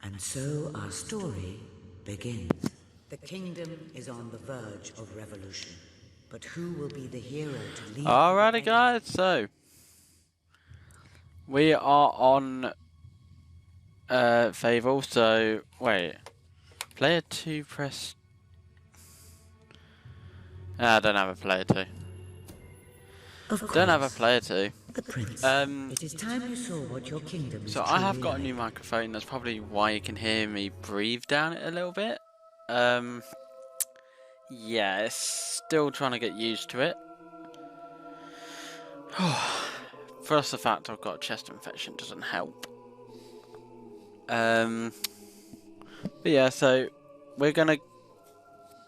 And so our story begins. The kingdom is on the verge of revolution. But who will be the hero to lead? Alrighty guys, so we are on Fable, so wait. Player 2 press I don't have a player 2. Don't have a player 2. The prince. It is time you saw what your kingdom is. So I have got a new microphone, that's probably why you can hear me breathe down it a little bit. Yeah, it's still trying to get used to it. Plus the fact I've got a chest infection doesn't help. But yeah, so we're gonna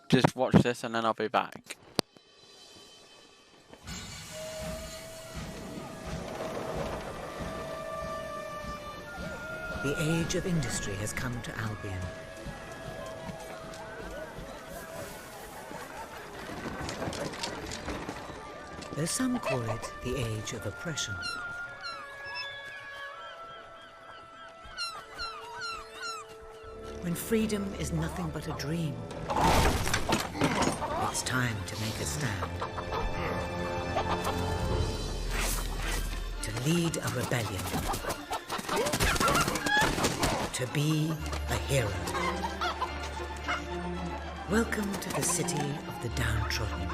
just watch this and then I'll be back. The age of industry has come to Albion. Though some call it the age of oppression. When freedom is nothing but a dream, it's time to make a stand. To lead a rebellion. To be a hero. Welcome to the city of the downtrodden.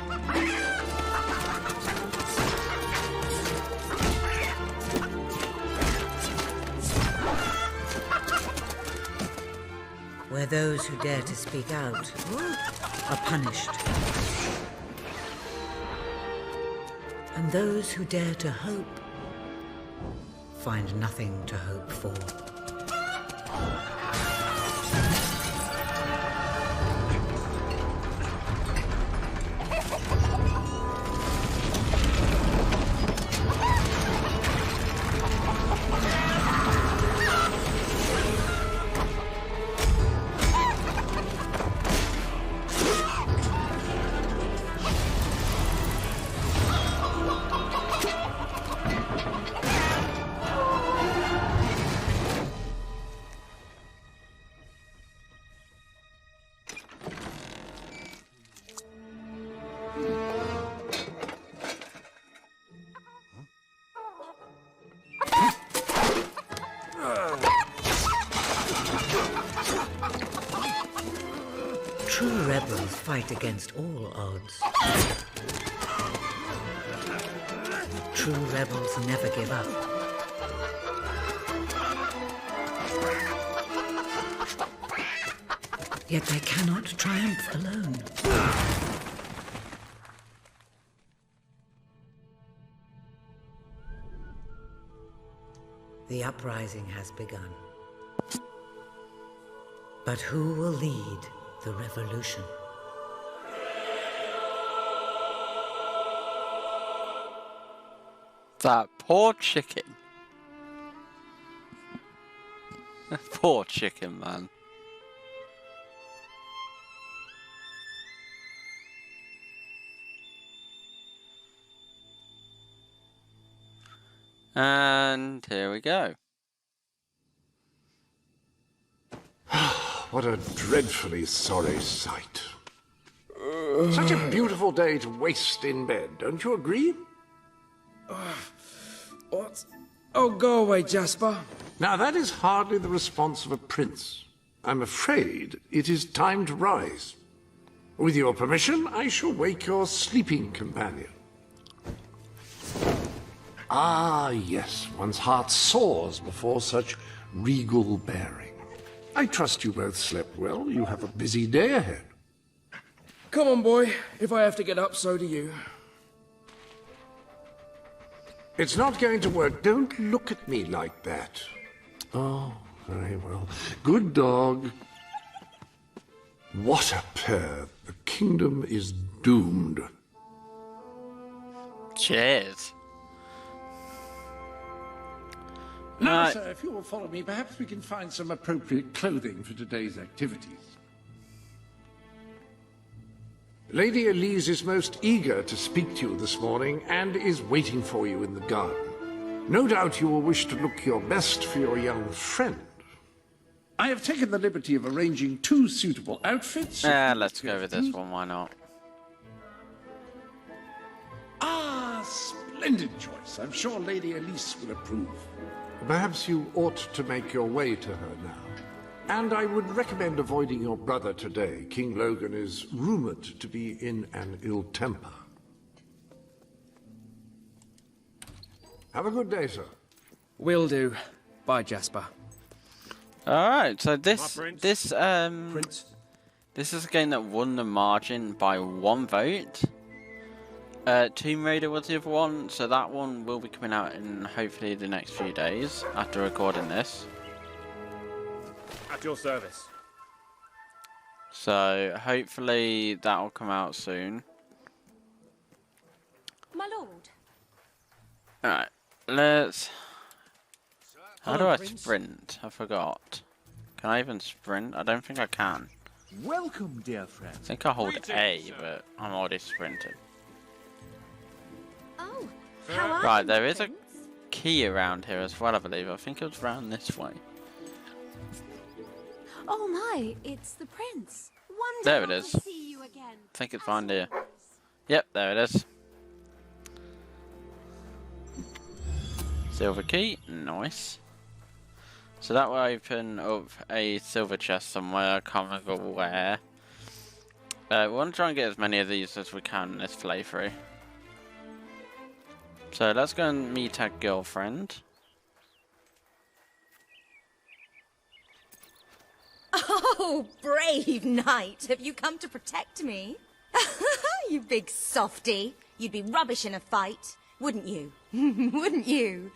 Where those who dare to speak out are punished. And those who dare to hope find nothing to hope for. True rebels fight against all odds. True rebels never give up. Yet they cannot triumph alone. The uprising has begun. But who will lead the revolution? That poor chicken. Poor chicken, man. And here we go. What a dreadfully sorry sight. Such a beautiful day to waste in bed, don't you agree? What? Oh, go away, Jasper. Now, that is hardly the response of a prince. I'm afraid it is time to rise. With your permission, I shall wake your sleeping companion. Ah, yes, one's heart soars before such regal bearing. I trust you both slept well. You have a busy day ahead. Come on, boy. If I have to get up, so do you. It's not going to work. Don't look at me like that. Oh, very well. Good dog. What a pair. The kingdom is doomed. Cheers. Now, sir, if you will follow me, perhaps we can find some appropriate clothing for today's activities. Lady Elise is most eager to speak to you this morning and is waiting for you in the garden. No doubt you will wish to look your best for your young friend. I have taken the liberty of arranging 2 suitable outfits. Let's go with this one, why not? Ah, splendid choice. I'm sure Lady Elise will approve. Perhaps you ought to make your way to her now. And I would recommend avoiding your brother today. King Logan is rumored to be in an ill temper. Have a good day, sir. Will do. Bye, Jasper. Alright, so this is Prince. a game that won the margin by 1 vote. Tomb Raider was the other one, so that one will be coming out in hopefully the next few days after recording this. At your service. So hopefully that'll come out soon. My lord. Alright, let's... How do Hello, I Prince. sprint? I forgot. Can I even sprint? I don't think I can. Welcome, dear friend. I think I hold Greetings, A, sir. but I'm already sprinting. Oh, how are Right, you, there is a Prince? key around here as well, I believe. I think it was around this way. Oh my, it's the prince. There Wonderful it is. to see you again. I think it's As found here. always. Yep, there it is. Silver key, nice. So that will open up a silver chest somewhere, I can't remember where. We want to try and get as many of these as we can in this playthrough. So let's go and meet our girlfriend. Oh, brave knight. Have you come to protect me? You big softy. You'd be rubbish in a fight, wouldn't you? Wouldn't you?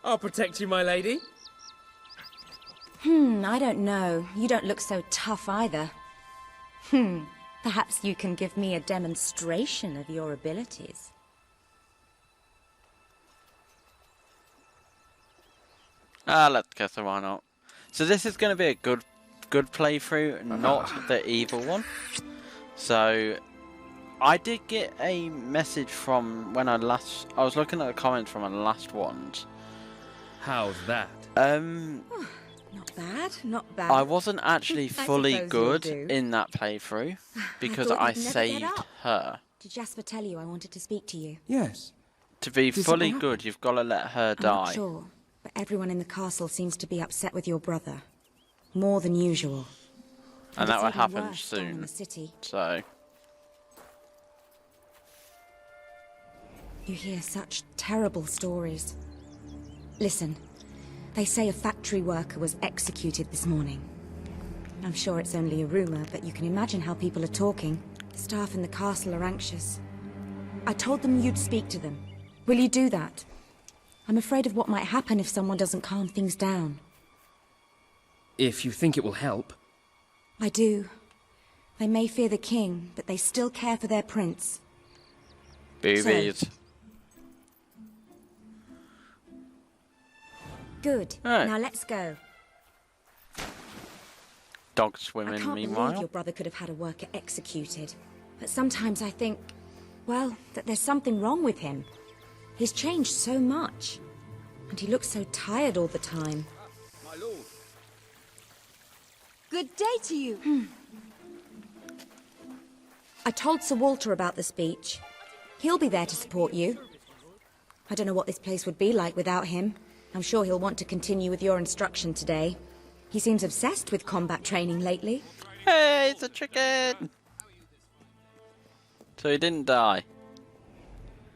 I'll protect you, my lady. I don't know. You don't look so tough either. Perhaps you can give me a demonstration of your abilities. Let's go, so why not? So this is going to be a good playthrough, not the evil one. So I did get a message from when I was looking at the comments from the last ones. How's that? Not bad, not bad. I wasn't actually I fully suppose good you'll do. in that playthrough because thought I you'd never get saved up. her. Did Jasper tell you I wanted to speak to you? Yes. To be Did fully something good, you've got to let her I'm not die. sure, but everyone in the castle seems to be upset with your brother. More than usual. And that it's will even happen worse down in soon. the city. So, You hear such terrible stories. Listen, they say a factory worker was executed this morning. I'm sure it's only a rumor, but you can imagine how people are talking. The staff in the castle are anxious. I told them you'd speak to them. Will you do that? I'm afraid of what might happen if someone doesn't calm things down. If you think it will help. I do. They may fear the king, but they still care for their prince. boobies. Good. Right. Now let's go. Dog I swimming, can't believe meanwhile. your brother could have had a worker executed. But sometimes I think, well, that there's something wrong with him. He's changed so much. And he looks so tired all the time. My lord. Good day to you. I told Sir Walter about the speech. He'll be there to support you. I don't know what this place would be like without him. I'm sure he'll want to continue with your instruction today. He seems obsessed with combat training lately. Hey, it's a chicken! So he didn't die.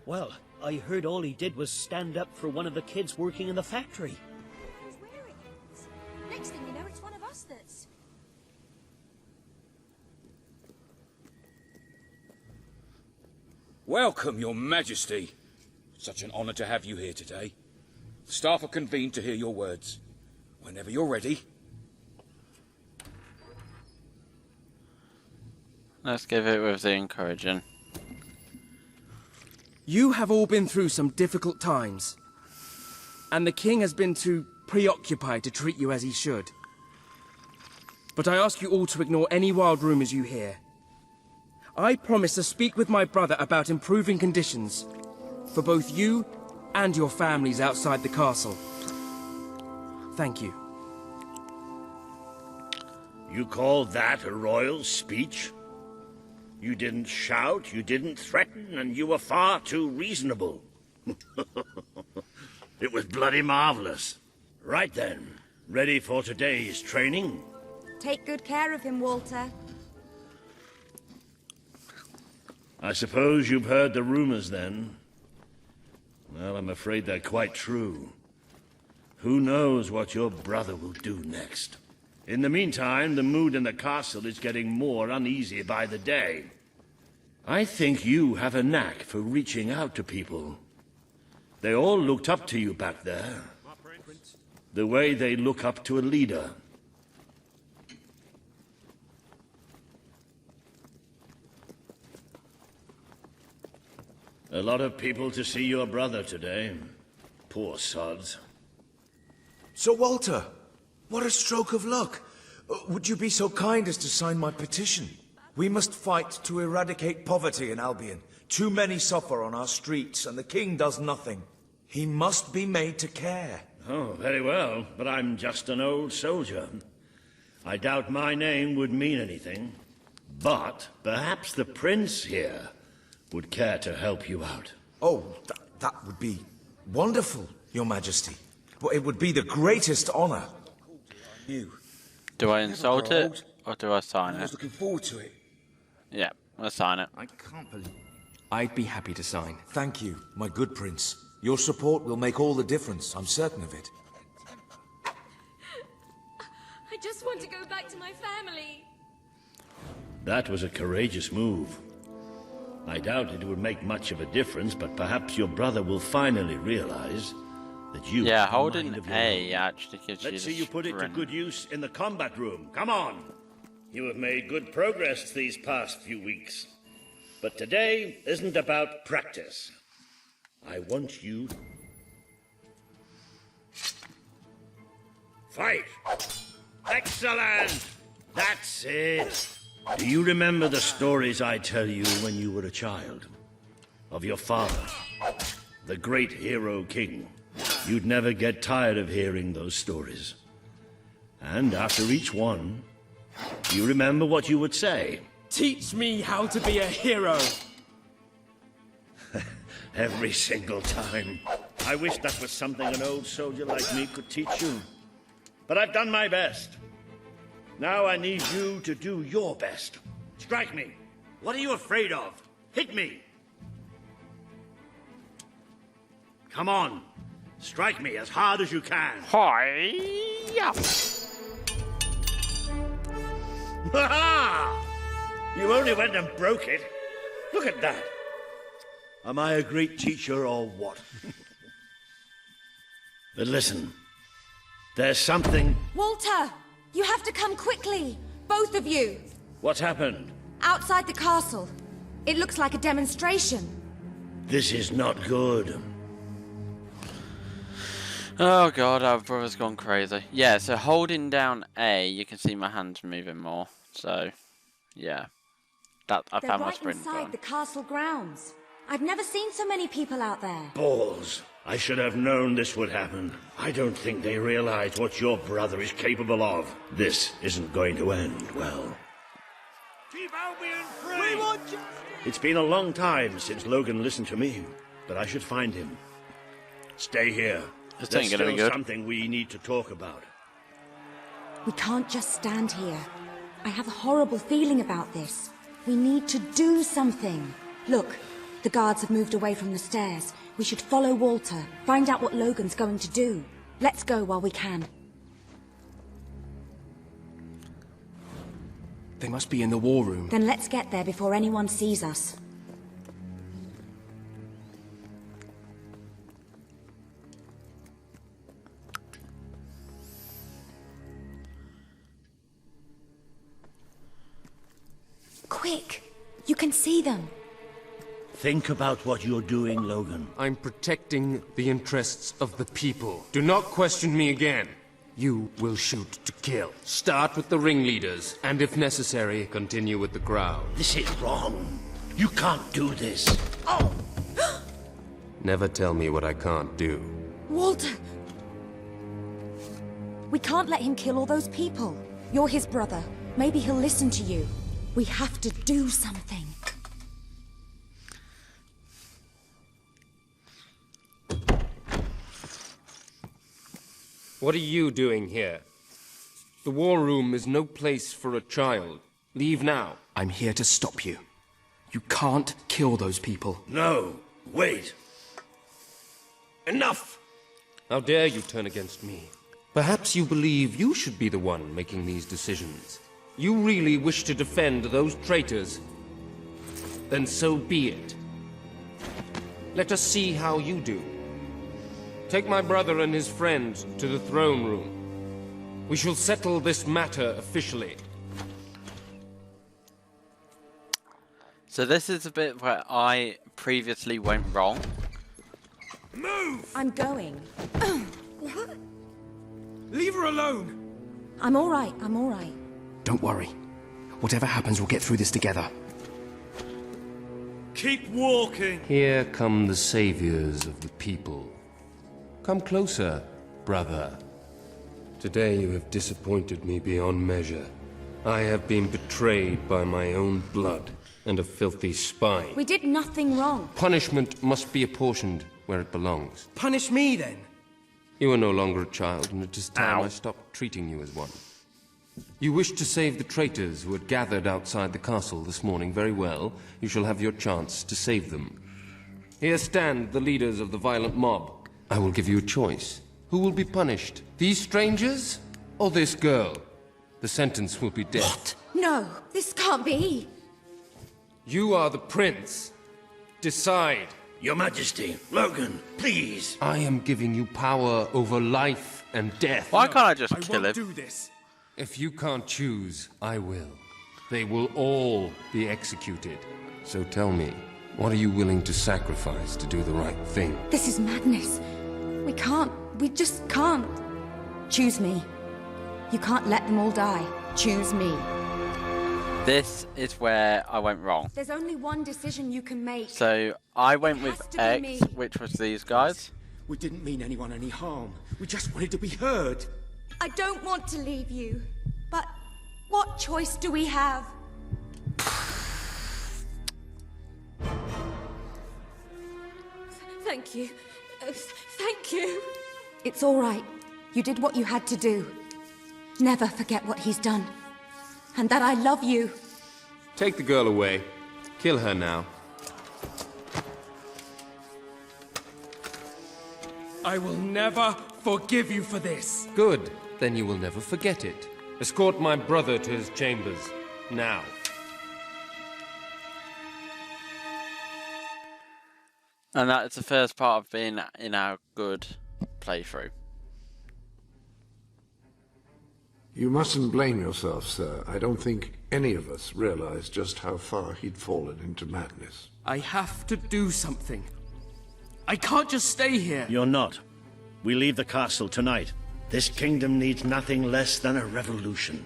Well, I heard all he did was stand up for one of the kids working in the factory. Who's wearing it? Next thing you know, it's one of us that's... Welcome, Your Majesty. Such an honor to have you here today. Staff are convened to hear your words. Whenever you're ready. Let's give it with the encouraging. You have all been through some difficult times. And the king has been too preoccupied to treat you as he should. But I ask you all to ignore any wild rumors you hear. I promise to speak with my brother about improving conditions for both you and your families outside the castle. Thank you. You call that a royal speech? You didn't shout, you didn't threaten, and you were far too reasonable. It was bloody marvelous. Right then, ready for today's training? Take good care of him, Walter. I suppose you've heard the rumors then? Well, I'm afraid they're quite true. Who knows what your brother will do next? In the meantime, the mood in the castle is getting more uneasy by the day. I think you have a knack for reaching out to people. They all looked up to you back there. The way they look up to a leader. A lot of people to see your brother today. Poor sods. Sir Walter, what a stroke of luck. Would you be so kind as to sign my petition? We must fight to eradicate poverty in Albion. Too many suffer on our streets, and the king does nothing. He must be made to care. Oh, very well, but I'm just an old soldier. I doubt my name would mean anything. But perhaps the prince here would care to help you out. Oh, that would be wonderful, your majesty. Well, it would be the greatest honor. Do I insult it, or do I sign I was it? looking forward to it. Yeah, I'll sign it. I can't believe... I'd be happy to sign. Thank you, my good prince. Your support will make all the difference, I'm certain of it. I just want to go back to my family. That was a courageous move. I doubt it would make much of a difference, but perhaps your brother will finally realize that you... Yeah, have a holding mind of your A own. actually gives you Let's the see you put it to sprint. good use in the combat room. Come on! You have made good progress these past few weeks. But today isn't about practice. I want you... Fight! Excellent! That's it! Do you remember the stories I tell you when you were a child? Of your father, the great hero king. You'd never get tired of hearing those stories. And after each one, you remember what you would say. Teach me how to be a hero! Every single time. I wish that was something an old soldier like me could teach you. But I've done my best. Now I need you to do your best. Strike me. What are you afraid of? Hit me. Come on. Strike me as hard as you can. Hi-ya! Ha-ha! You only went and broke it. Look at that. Am I a great teacher or what? But listen, there's something... Walter! You have to come quickly! Both of you! What's happened? Outside the castle. It looks like a demonstration. This is not good. Oh god, our brother's gone crazy. Yeah, so holding down A, you can see my hands moving more. So, yeah. I They're found my right sprint inside button. the castle grounds. I've never seen so many people out there. Balls. I should have known this would happen. I don't think they realize what your brother is capable of. This isn't going to end well. Keep Albion free! We want justice! It's been a long time since Logan listened to me, but I should find him. Stay here. This There's ain't gonna be still good. something we need to talk about. We can't just stand here. I have a horrible feeling about this. We need to do something. Look, the guards have moved away from the stairs. We should follow Walter, find out what Logan's going to do. Let's go while we can. They must be in the war room. Then let's get there before anyone sees us. Quick! You can see them. Think about what you're doing, Logan. I'm protecting the interests of the people. Do not question me again. You will shoot to kill. Start with the ringleaders, and if necessary, continue with the crowd. This is wrong. You can't do this. Oh! Never tell me what I can't do. Walter! We can't let him kill all those people. You're his brother. Maybe he'll listen to you. We have to do something. What are you doing here? The war room is no place for a child. Leave now. I'm here to stop you. You can't kill those people. No, wait. Enough! How dare you turn against me? Perhaps you believe you should be the one making these decisions. You really wish to defend those traitors? Then so be it. Let us see how you do. Take my brother and his friend to the throne room. We shall settle this matter officially. So this is a bit where I previously went wrong. Move! I'm going. What? Leave her alone! I'm all right, I'm all right. Don't worry. Whatever happens, we'll get through this together. Keep walking! Here come the saviors of the people. Come closer, brother. Today you have disappointed me beyond measure. I have been betrayed by my own blood and a filthy spy. We did nothing wrong. Punishment must be apportioned where it belongs. Punish me, then. You are no longer a child, and it is time I stopped treating you as one. You wish to save the traitors who had gathered outside the castle this morning. Very well. You shall have your chance to save them. Here stand the leaders of the violent mob. I will give you a choice. Who will be punished? These strangers or this girl? The sentence will be death. What? No, this can't be. You are the prince. Decide. Your Majesty, Logan, please. I am giving you power over life and death. Why can't I just kill him? Do this. If you can't choose, I will. They will all be executed. So tell me, what are you willing to sacrifice to do the right thing? This is madness. We just can't. Choose me. You can't let them all die. Choose me. This is where I went wrong. There's only one decision you can make. So I went with has to be X, me. which was these guys. We didn't mean anyone any harm. We just wanted to be heard. I don't want to leave you, but what choice do we have? Thank you. Thank you. It's all right. You did what you had to do. Never forget what he's done. And that I love you. Take the girl away. Kill her now. I will never forgive you for this. Good. Then you will never forget it. Escort my brother to his chambers. Now. And that's the first part of being in our good playthrough. You mustn't blame yourself, sir. I don't think any of us realized just how far he'd fallen into madness. I have to do something. I can't just stay here. You're not. We leave the castle tonight. This kingdom needs nothing less than a revolution.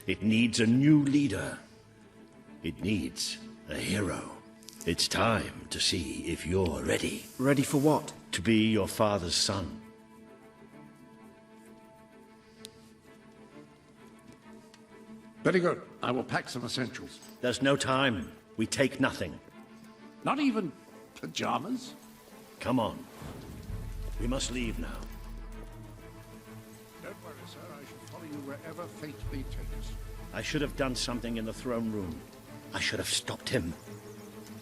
It needs a new leader. It needs a hero. It's time to see if you're ready. Ready for what? To be your father's son. Very good. I will pack some essentials. There's no time. We take nothing. Not even pajamas? Come on. We must leave now. Don't worry, sir. I shall follow you wherever fate may take us. I should have done something in the throne room. I should have stopped him.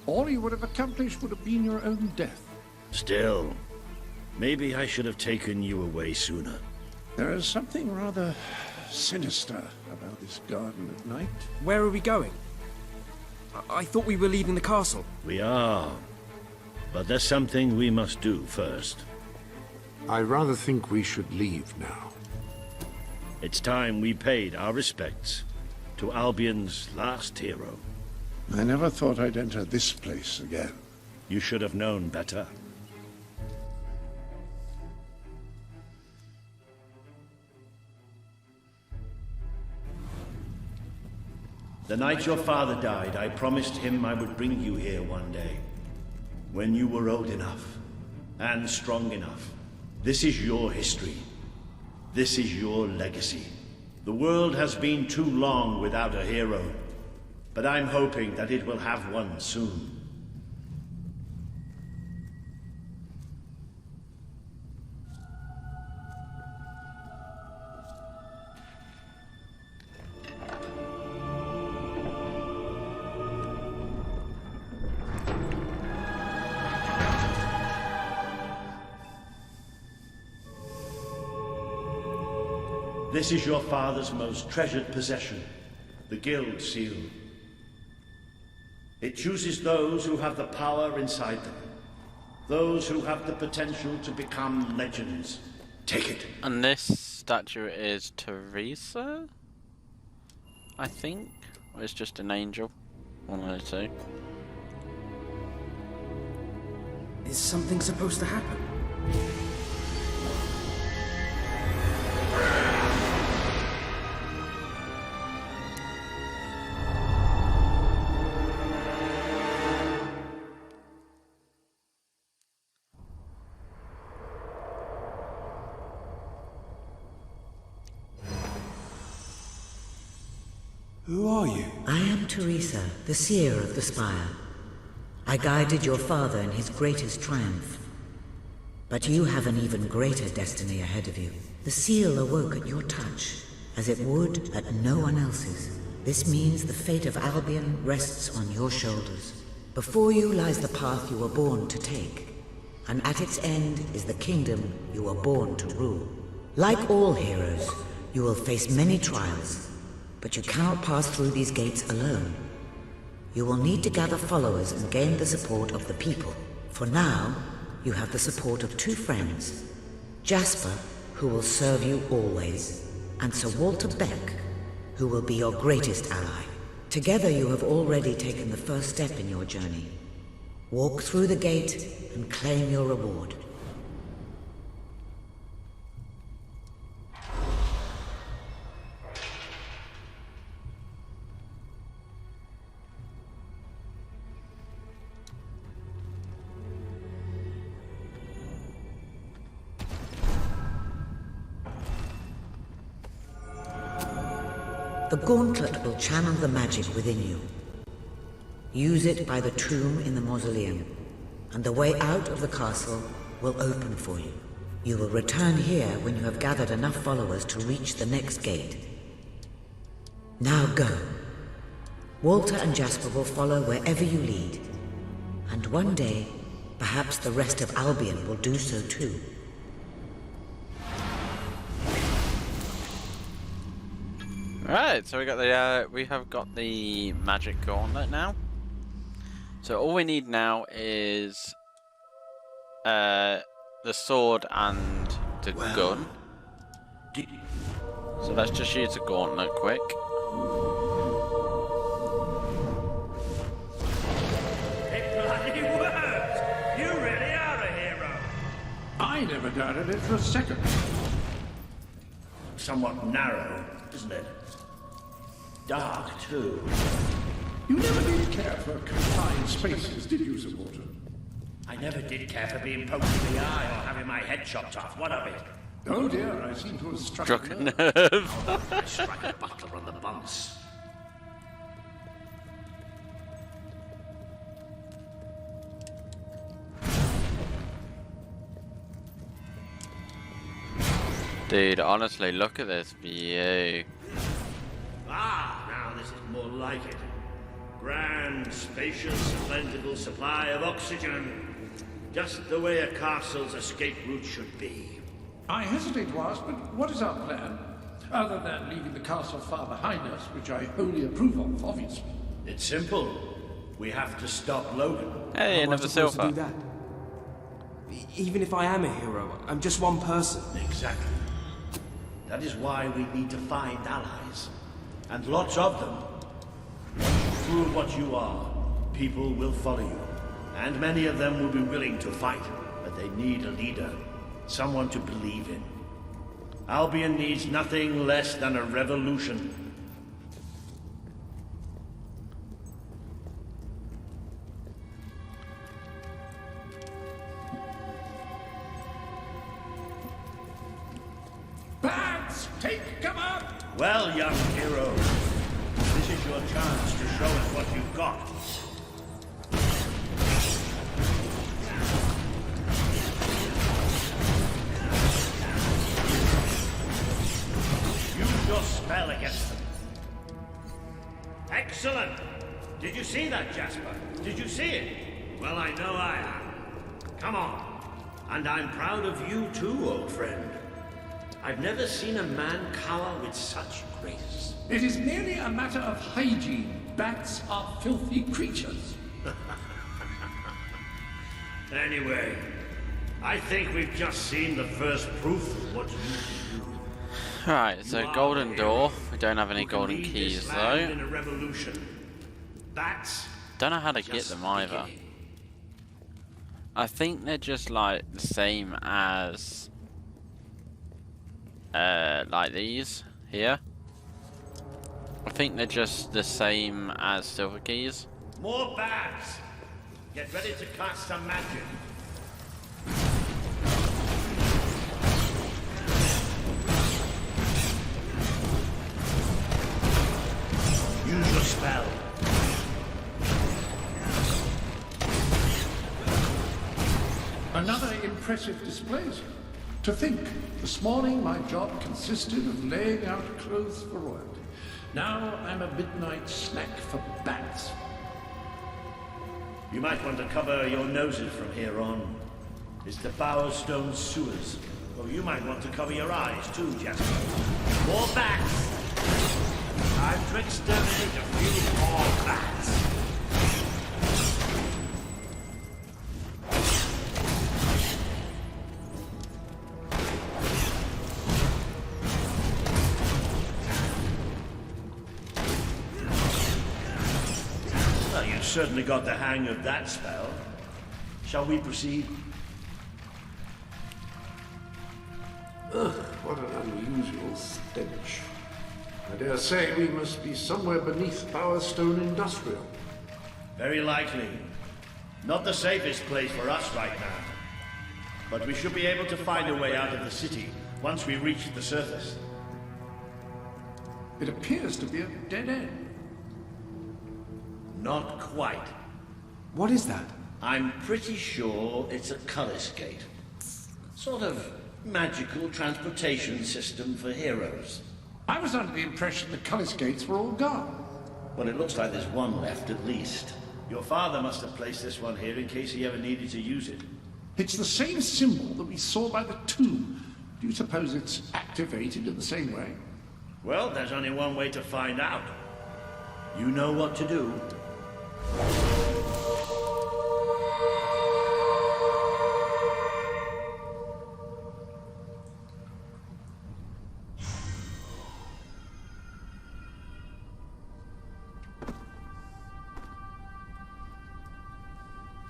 All you would have accomplished would have been your own death. Still, maybe I should have taken you away sooner. There is something rather sinister about this garden at night. Where are we going? I thought we were leaving the castle. We are. But there's something we must do first. I rather think we should leave now. It's time we paid our respects to Albion's last hero. I never thought I'd enter this place again. You should have known better. The night your father died, I promised him I would bring you here one day. When you were old enough and strong enough. This is your history. This is your legacy. The world has been too long without a hero, but I'm hoping that it will have one soon. This is your father's most treasured possession, the Guild Seal. It chooses those who have the power inside them, those who have the potential to become legends. Take it. And this statue is Teresa, I think, or it's just an angel, one of the two. Is something supposed to happen? Who are you? I am Teresa, the seer of the spire. I guided your father in his greatest triumph. But you have an even greater destiny ahead of you. The seal awoke at your touch, as it would at no one else's. This means the fate of Albion rests on your shoulders. Before you lies the path you were born to take, and at its end is the kingdom you were born to rule. Like all heroes, you will face many trials, but you cannot pass through these gates alone. You will need to gather followers and gain the support of the people. For now, you have the support of two friends, Jasper, who will serve you always, and Sir Walter Beck, who will be your greatest ally. Together you have already taken the first step in your journey. Walk through the gate and claim your reward. The gauntlet will channel the magic within you. Use it by the tomb in the mausoleum, and the way out of the castle will open for you. You will return here when you have gathered enough followers to reach the next gate. Now go. Walter and Jasper will follow wherever you lead, and one day, perhaps the rest of Albion will do so too. Right, so we have got the magic gauntlet now. So all we need now is the sword and the gun. So let's just use the gauntlet quick. It bloody worked! You really are a hero! I never doubted it for a second. Somewhat narrow, isn't it? Dark, too. You never did care for confined spaces, did you, Sir Walter? I never did care for being poked in the eye or having my head chopped off. What of it? Oh dear, I seem to have struck a nerve. I struck a butler on the bones. Dude, honestly, look at this view. Ah, now this is more like it. Grand, spacious, plentiful supply of oxygen. Just the way a castle's escape route should be. I hesitate to ask, but what is our plan? Other than leaving the castle far behind us, which I wholly approve of, obviously. It's simple. We have to stop Logan. Hey, How am I another supposed silver. to do that? Even if I am a hero, I'm just one person. Exactly. That is why we need to find allies. And lots of them. Once you prove what you are, people will follow you. And many of them will be willing to fight. But they need a leader. Someone to believe in. Albion needs nothing less than a revolution. Bats, take cover! Well, young hero, this is your chance to show us what you've got. Use your spell against them. Excellent! Did you see that, Jasper? Did you see it? Well, I know I am. Come on. And I'm proud of you too, old friend. I've never seen a man cower with such grace. It is merely a matter of hygiene. Bats are filthy creatures. Anyway, I think we've just seen the first proof of what you can do. Right, so golden door. We don't have any golden keys though. In a revolution. That's Don't know how to get them either. I think they're just like the same as like these here. I think they're just the same as silver keys. more bats. Get ready to cast some magic. Use your spell. Another impressive display, sir. To think, this morning my job consisted of laying out clothes for royalty. Now I'm a midnight snack for bats. You might want to cover your noses from here on. It's the Bowerstone sewers. Or you might want to cover your eyes too, Jasper. More bats! Time to exterminate a few more bats. Well, you certainly got the hang of that spell. Shall we proceed? Ugh, what an unusual stench. I dare say we must be somewhere beneath Bowerstone Industrial. Very likely. Not the safest place for us right now. But we should be able to find a way out of the city once we reach the surface. It appears to be a dead end. Not quite. What is that? I'm pretty sure it's a Cullis Gate. Sort of magical transportation system for heroes. I was under the impression the Cullis gates were all gone. Well, it looks like there's one left at least. Your father must have placed this one here in case he ever needed to use it. It's the same symbol that we saw by the tomb. Do you suppose it's activated in the same way? Well, there's only one way to find out. You know what to do.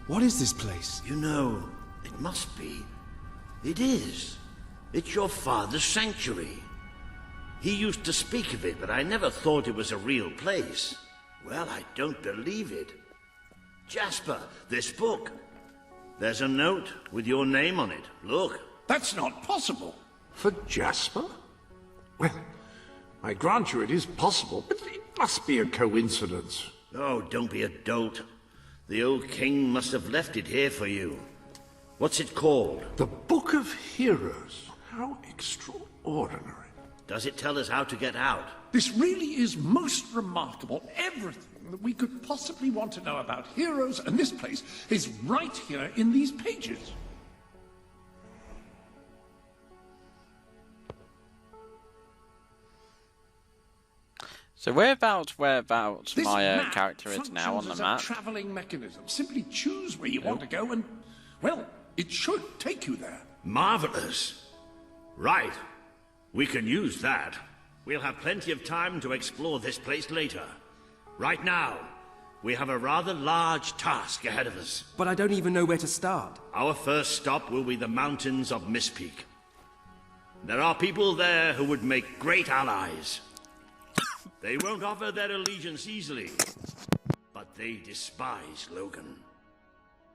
What is this place? You know, it must be. It is. It's your father's sanctuary. He used to speak of it, but I never thought it was a real place. Well, I don't believe it. Jasper, this book. There's a note with your name on it. Look. That's not possible. For Jasper? Well, I grant you it is possible, but it must be a coincidence. Oh, don't be a dolt. The old king must have left it here for you. What's it called? The Book of Heroes. How extraordinary. Does it tell us how to get out? This really is most remarkable. Everything that we could possibly want to know about heroes and this place is right here in these pages. So whereabouts This my map character is now on the functions as map? a traveling mechanism. Simply choose where you want to go and, well, it should take you there. Marvelous. Right. We can use that. We'll have plenty of time to explore this place later. Right now, we have a rather large task ahead of us. But I don't even know where to start. Our first stop will be the mountains of Mistpeak. There are people there who would make great allies. They won't offer their allegiance easily, but they despise Logan.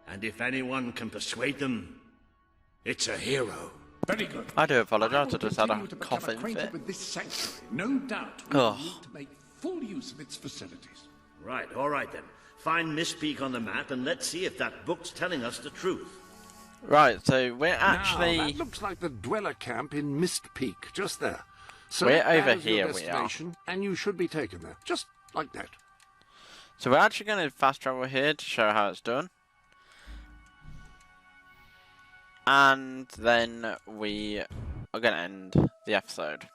And if anyone can persuade them, it's a hero. Very good. I do apologise, I will just had a continue to become coughing acquainted fit. with this sanctuary. No doubt we will Oh. need to make full use of its facilities. Right, all right then. Find Miss Peak on the map and let's see if that book's telling us the truth. Right, so we're Now, actually... that looks like the dweller camp in Mist Peak, just there. So We're that over is your here, we are. destination, and you should be taken there, just like that. So we're actually going to fast travel here to show how it's done. And then we are going to end the episode.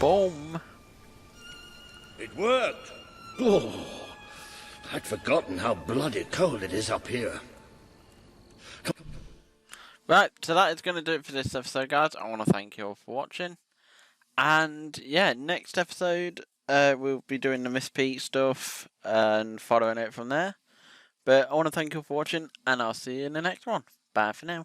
Boom! It worked! Oh, I'd forgotten how bloody cold it is up here. Right, so that is going to do it for this episode, guys. I want to thank you all for watching. And yeah, next episode, we'll be doing the Miss Peak stuff and following it from there. But I want to thank you all for watching, and I'll see you in the next one. Bye for now.